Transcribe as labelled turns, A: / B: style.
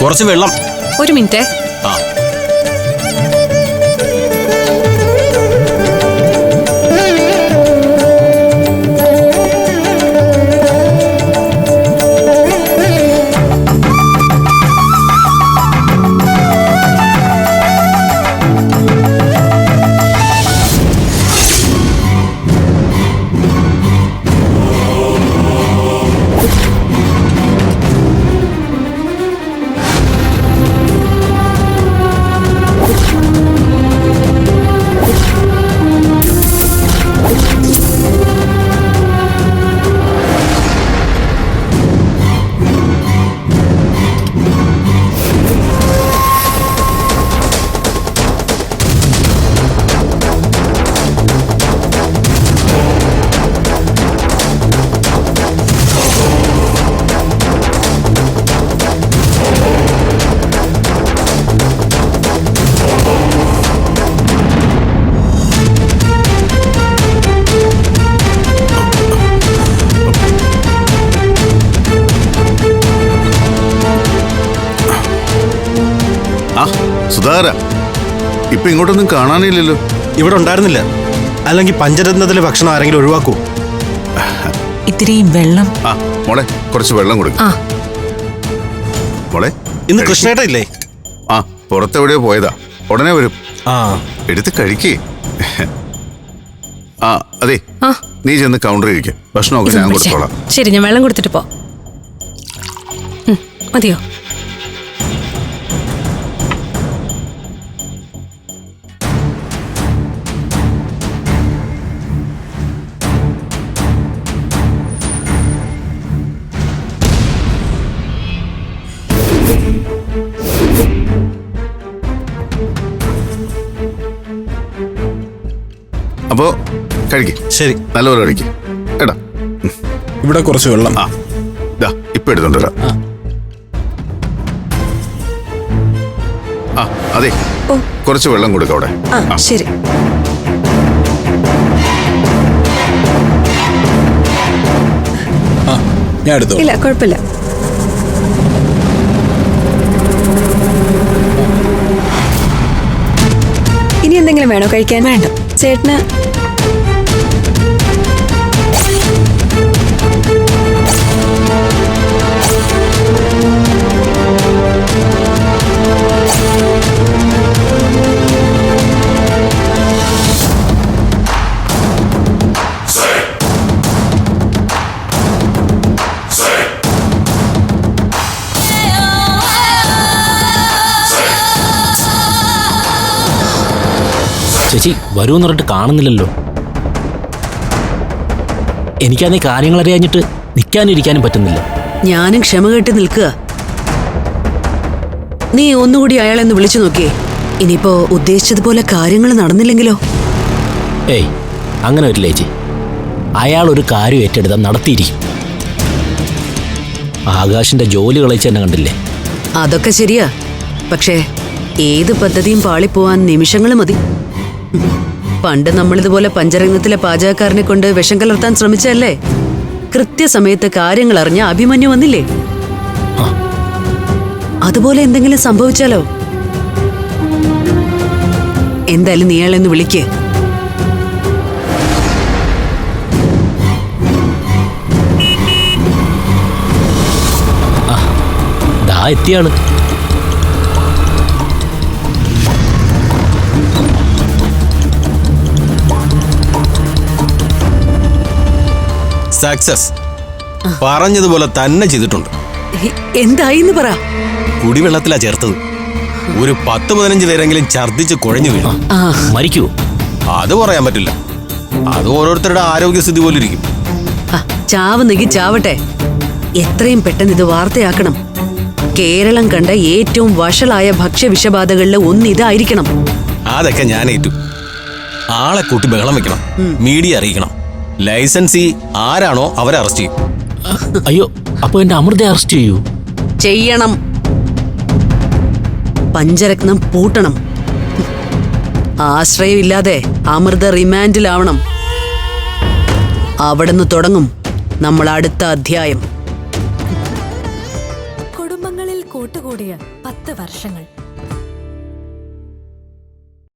A: കുറച്ച് വെള്ളം.
B: ഒരു മിനിറ്റ്.
A: ആ
C: സുധാകര, ഇപ്പൊ ഇങ്ങോട്ടൊന്നും കാണാനില്ലല്ലോ.
A: ഇവിടെ ഉണ്ടായിരുന്നില്ല. അല്ലെങ്കിൽ പഞ്ചരത്നത്തിലെ ഭക്ഷണം ആരെങ്കിലും ഒഴിവാക്കൂ.
B: ഇത്തിരിയും വെള്ളം.
C: ആ മോളെ, കുറച്ച് വെള്ളം കൊടുക്കും. മോളെ,
A: ഇന്ന് കൃഷ്ണേട്ട ഇല്ലേ?
C: ആ, പുറത്തെവിടെയോ പോയതാ. ഉടനെ വരും.
A: ആ,
C: എടുത്ത് കഴിക്കേ. ആ അതെ, നീ ചെന്ന് കൗണ്ടർ കഴിക്കുക. ഭക്ഷണമൊക്കെ ഞാൻ കൊടുത്തോളാം.
B: ശരി, ഞാൻ വെള്ളം കൊടുത്തിട്ട് പോ. മതിയോ?
C: അപ്പോ കഴിക്കും.
A: ശരി,
C: നല്ലപോലെ കഴിക്കും. എടാ,
A: ഇവിടെ കുറച്ച് വെള്ളം.
C: ആ ഇതാ ഇപ്പൊ എടുത്തോണ്ടരാ. ആ അതെ, കുറച്ച് വെള്ളം കൊടുക്ക അവിടെ.
B: ശരി.
A: ഞാൻ എടുത്തോ.
B: ഇല്ല, കുഴപ്പമില്ല. ഇനി എന്തെങ്കിലും വേണോ കഴിക്കാൻ? വേണ്ട ചേട്ടന്.
D: ചേച്ചി വരൂന്ന് പറഞ്ഞിട്ട് കാണുന്നില്ലല്ലോ. എനിക്കാണീ കാര്യങ്ങൾ അറിയാഞ്ഞിട്ട് നിൽക്കാനും ഇരിക്കാനും പറ്റുന്നില്ല.
E: ഞാനും ക്ഷമ കെട്ടി നിൽക്കുക. നീ ഒന്നുകൂടി അയാളെന്ന് വിളിച്ചു നോക്കിയേ. ഇനിയിപ്പോ ഉദ്ദേശിച്ചതുപോലെ കാര്യങ്ങൾ നടന്നില്ലെങ്കിലോ?
D: ഏയ്, അങ്ങനെ വരില്ല ചേച്ചി. അയാൾ ഒരു കാര്യം ഏറ്റെടുത്താൽ നടത്തിയിരിക്കും. ആകാശിന്റെ ജോലി കളയിച്ച് തന്നെ കണ്ടില്ലേ?
E: അതൊക്കെ ശരിയാ. പക്ഷേ ഏത് പദ്ധതിയും പാളിപ്പോവാൻ നിമിഷങ്ങൾ മതി. പണ്ട് നമ്മളിതുപോലെ പഞ്ചരംഗത്തിലെ പാചകക്കാരനെ കൊണ്ട് വിഷം കലർത്താൻ ശ്രമിച്ചല്ലേ? കൃത്യസമയത്ത് കാര്യങ്ങൾ അറിഞ്ഞ അഭിമന്യു വന്നില്ലേ? അതുപോലെ എന്തെങ്കിലും സംഭവിച്ചാലോ? എന്തായാലും നീ അയാളെന്ന് വിളിക്ക്.
D: ദാ എത്തിയാണ്.
A: സക്സസ്. പറഞ്ഞതുപോലെ തന്നെ ചെയ്തിട്ടുണ്ട്.
E: എന്തായിന്ന് പറ.
A: കുടിവെള്ളത്തിലാ ചേർത്തത്. ഒരു 10-15 പേരെങ്കിലും ഛർദ്ദിച്ച് കുഴഞ്ഞു വീണു.
D: മരിക്കൂ?
A: അത് പറയാൻ പറ്റില്ല. അത് ഓരോരുത്തരുടെ ആരോഗ്യസ്ഥിതി പോലെ ഇരിക്കും.
E: ചാവുന്നെങ്കിൽ ചാവട്ടെ. എത്രയും പെട്ടെന്ന് ഇത് വാർത്തയാക്കണം. കേരളം കണ്ട ഏറ്റവും വഷളായ ഭക്ഷ്യവിഷബാധകളിൽ ഒന്ന് ഇതായിരിക്കണം.
A: അതൊക്കെ ഞാൻ ഏറ്റു. ആളെ കൂട്ടി ബഹളം വെക്കണം, മീഡിയ അറിയിക്കണം. ലൈസൻസി ആരാണോ അവരെ അറസ്റ്റ് ചെയ്യും.
D: അയ്യോ, അപ്പൊ എന്റെ അമൃതയെ അറസ്റ്റ് ചെയ്യൂ?
E: ചെയ്യണം. പഞ്ചരത്നം പൂട്ടണം. ആശ്രയമില്ലാതെ അമൃത റിമാൻഡിലാവണം. അവിടുന്ന് തുടങ്ങും നമ്മൾ അടുത്ത അധ്യായം.
F: കുടുംബങ്ങളിൽ കൂട്ടുകൂടിയ 10 വർഷങ്ങൾ